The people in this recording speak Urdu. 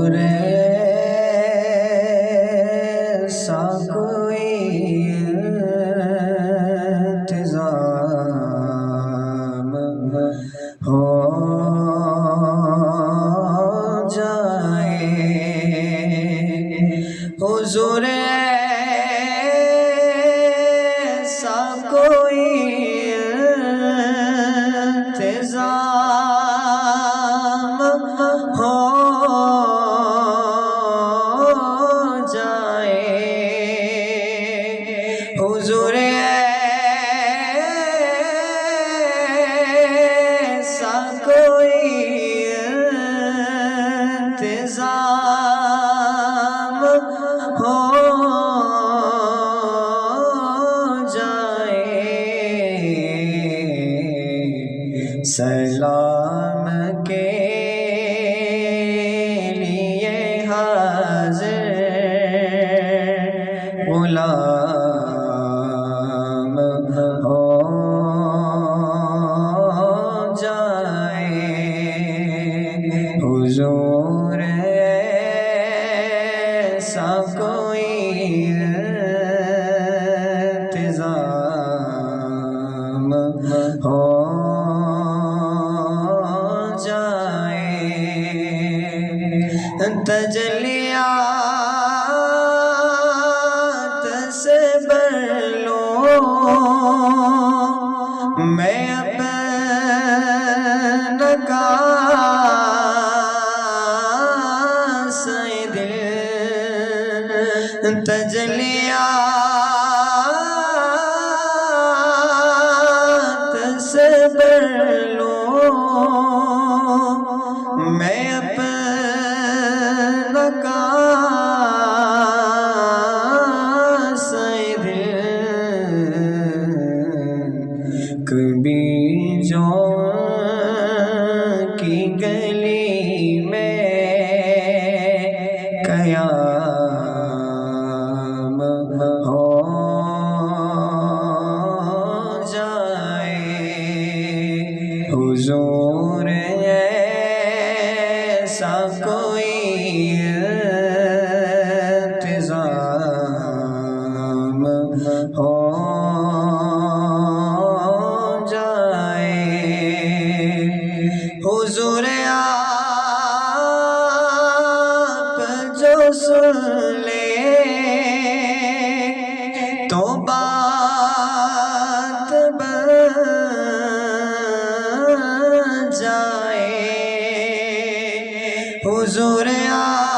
حضور ایسا کوئی انتظام ہو جائے، حضور ایسا کوئی انتظام ہو جائے، حضور ایسا کوئی انتظام ہو جائے، سلام کے لیے حاضر غلام ہو جائے، حضور ایسا کوئی انتظام ہو جائے، تجلیات سے بھر لو میں اپنا کاسہ دل، تجلیات سے بھر لو میں اپنا کاسہ دل، کبھی جو کی گلی میں قیام ہو جائے، حضور ایسا کوئی انتظام ہو جائے، حضور آپ جو سن لے تو بات بن جائے، حضور آپ